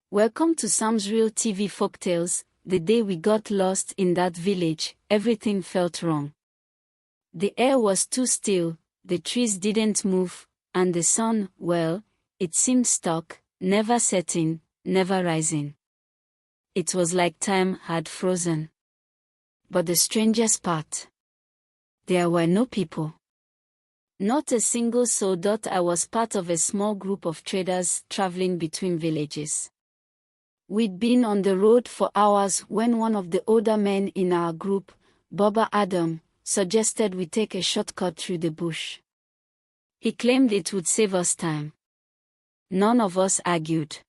Welcome to Sam's Real TV Folktales. The day we got lost in that village, everything felt wrong. The air was too still, the trees didn't move, and the sun, well, it seemed stuck, never setting, never rising. It was like time had frozen. But the strangest part, there were no people. Not a single soul. I was part of a small group of traders traveling between villages. We'd been on the road for hours when one of the older men in our group, Baba Adam, suggested we take a shortcut through the bush. He claimed it would save us time. None of us argued.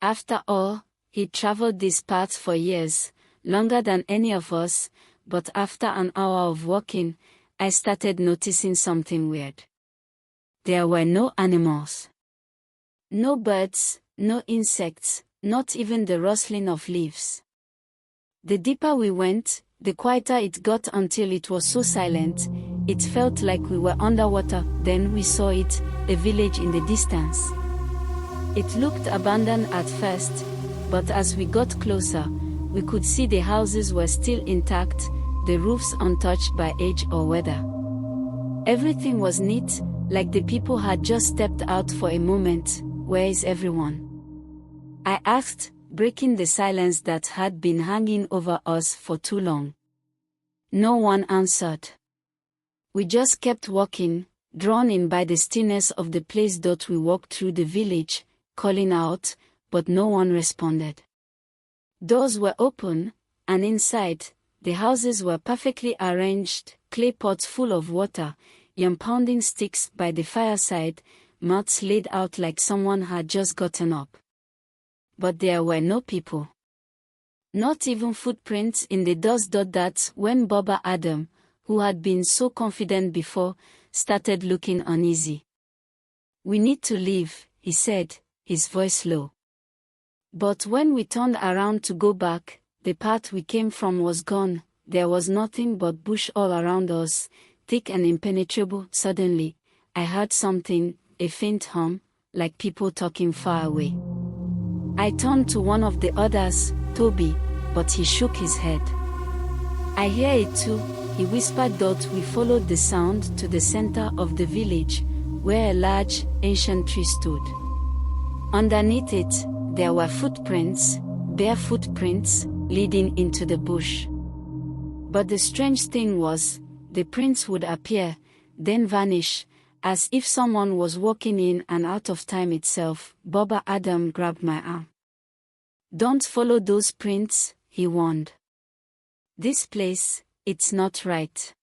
After all, he'd traveled this path for years, longer than any of us, but after an hour of walking, I started noticing something weird. There were no animals. No birds, no insects, not even the rustling of leaves. The deeper we went, the quieter it got until it was so silent, it felt like we were underwater. Then we saw it, a village in the distance. It looked abandoned at first, but as we got closer, we could see the houses were still intact, the roofs untouched by age or weather. Everything was neat, like the people had just stepped out for a moment. Where is everyone? I asked, breaking the silence that had been hanging over us for too long. No one answered. We just kept walking, drawn in by the stillness of the place. We walked through the village, calling out, but no one responded. Doors were open, and inside, the houses were perfectly arranged, clay pots full of water, young pounding sticks by the fireside, mats laid out like someone had just gotten up. But there were no people. Not even footprints in the dust. That's when Baba Adam, who had been so confident before, started looking uneasy. "We need to leave," he said, his voice low. But when we turned around to go back, the path we came from was gone. There was nothing but bush all around us, thick and impenetrable. Suddenly, I heard something, a faint hum, like people talking far away. I turned to one of the others, Toby, but he shook his head. "I hear it too," he whispered. We followed the sound to the center of the village, where a large, ancient tree stood. Underneath it, there were footprints, bare footprints, leading into the bush. But the strange thing was, the prints would appear, then vanish, as if someone was walking in and out of time itself. Baba Adam grabbed my arm. "Don't follow those prints," he warned. "This place, it's not right.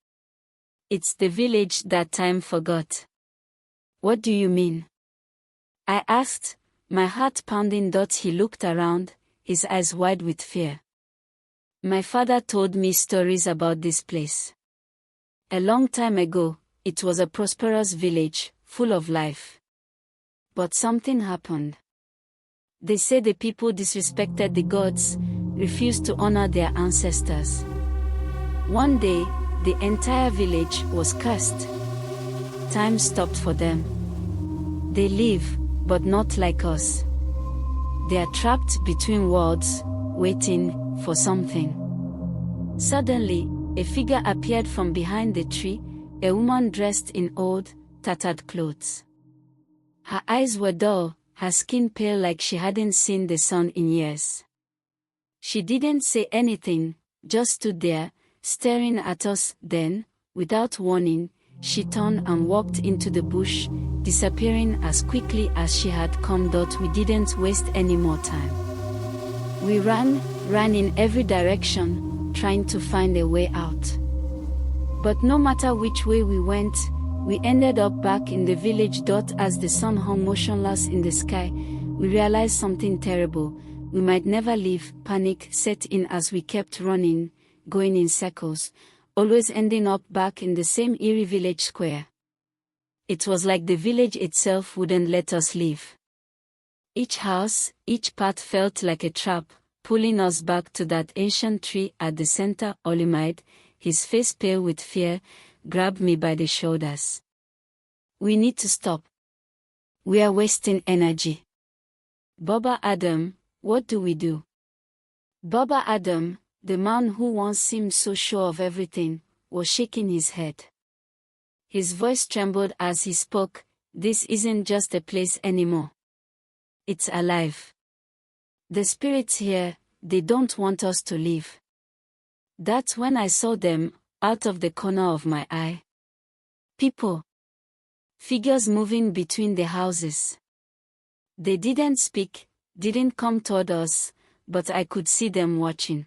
It's the village that time forgot." "What do you mean?" I asked, my heart pounding. He looked around, his eyes wide with fear. "My father told me stories about this place. A long time ago, it was a prosperous village, full of life. But something happened. They say the people disrespected the gods, refused to honor their ancestors. One day, the entire village was cursed. Time stopped for them. They live, but not like us. They are trapped between worlds, waiting for something." Suddenly, a figure appeared from behind the tree, a woman dressed in old, tattered clothes. Her eyes were dull, her skin pale like she hadn't seen the sun in years. She didn't say anything, just stood there, staring at us. Then, without warning, she turned and walked into the bush, disappearing as quickly as she had come. We didn't waste any more time. We ran in every direction, trying to find a way out. But no matter which way we went, we ended up back in the village. As the sun hung motionless in the sky, we realized something terrible. We might never leave. Panic set in as we kept running, going in circles, always ending up back in the same eerie village square. It was like the village itself wouldn't let us leave. Each house, each path felt like a trap, pulling us back to that ancient tree at the center. Olimide, his face pale with fear, grabbed me by the shoulders. "We need to stop. We are wasting energy." Baba Adam, what do we do? Baba Adam, the man who once seemed so sure of everything, was shaking his head. His voice trembled as he spoke. This isn't just a place anymore. It's alive. The spirits here, they don't want us to leave. That's when I saw them, out of the corner of my eye. People. Figures moving between the houses. They didn't speak, didn't come toward us, but I could see them watching.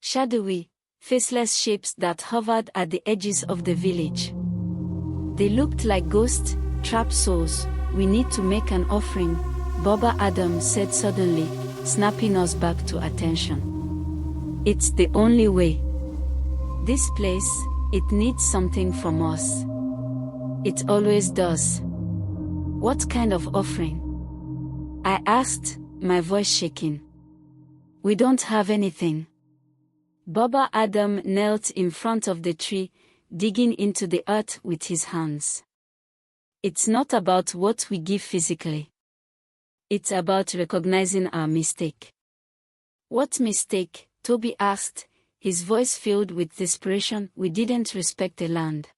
Shadowy, faceless shapes that hovered at the edges of the village. They looked like ghosts, trapped souls. We need to make an offering, Baba Adam said suddenly, snapping us back to attention. It's the only way. This place, it needs something from us. It always does. What kind of offering? I asked, my voice shaking. We don't have anything. Baba Adam knelt in front of the tree, digging into the earth with his hands. It's not about what we give physically. It's about recognizing our mistake. What mistake? Toby asked, his voice filled with desperation. We didn't respect the land.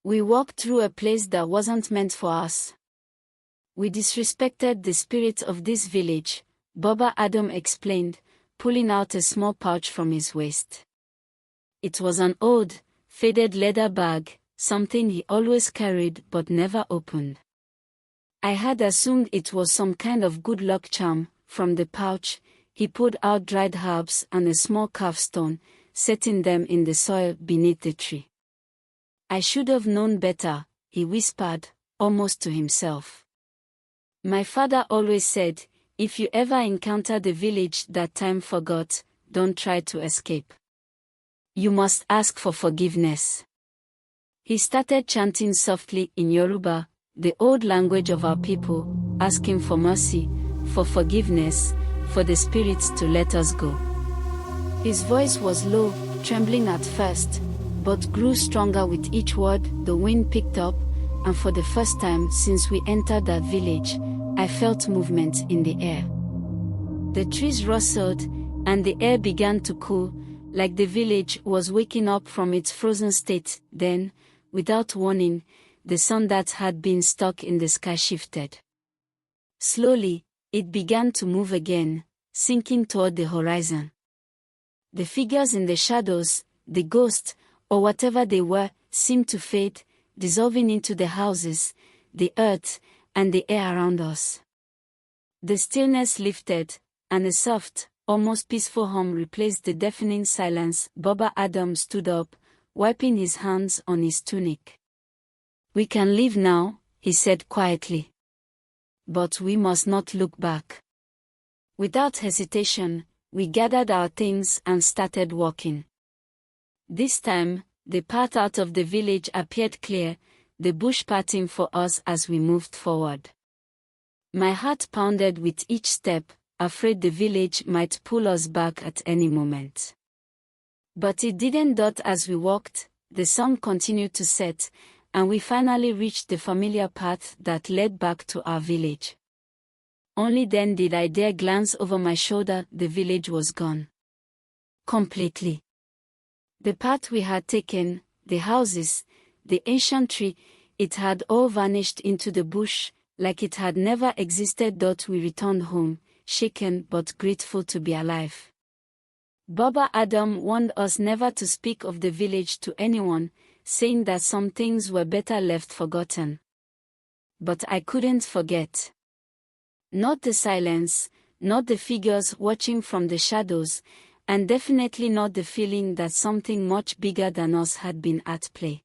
We walked through a place that wasn't meant for us. We disrespected the spirit of this village, Baba Adam explained, pulling out a small pouch from his waist. It was an old, faded leather bag, something he always carried but never opened. I had assumed it was some kind of good luck charm. From the pouch, he pulled out dried herbs and a small carved stone, setting them in the soil beneath the tree. I should have known better, he whispered, almost to himself. My father always said, if you ever encounter the village that time forgot, don't try to escape. You must ask for forgiveness. He started chanting softly in Yoruba, the old language of our people, asking for mercy, for forgiveness, for the spirits to let us go. His voice was low, trembling at first, but grew stronger with each word. The wind picked up, and for the first time since we entered that village, I felt movement in the air. The trees rustled, and the air began to cool, like the village was waking up from its frozen state. Then, without warning, the sun that had been stuck in the sky shifted. Slowly, it began to move again, sinking toward the horizon. The figures in the shadows, the ghosts, or whatever they were, seemed to fade, dissolving into the houses, the earth, and the air around us. The stillness lifted, and a soft, almost peaceful hum replaced the deafening silence. Baba Adam stood up, wiping his hands on his tunic. We can leave now, he said quietly. But we must not look back. Without hesitation, we gathered our things and started walking. This time, the path out of the village appeared clear, the bush parting for us as we moved forward. My heart pounded with each step, afraid the village might pull us back at any moment. But it didn't. As we walked, the sun continued to set, and we finally reached the familiar path that led back to our village. Only then did I dare glance over my shoulder. The village was gone. Completely. The path we had taken, the houses, the ancient tree, it had all vanished into the bush, like it had never existed. We returned home, shaken but grateful to be alive. Baba Adam warned us never to speak of the village to anyone, saying that some things were better left forgotten. But I couldn't forget. Not the silence, not the figures watching from the shadows, and definitely not the feeling that something much bigger than us had been at play.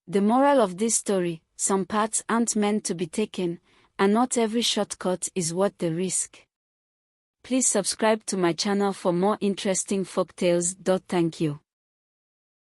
The moral of this story: some paths aren't meant to be taken, and not every shortcut is worth the risk. Please subscribe to my channel for more interesting folktales. Thank you.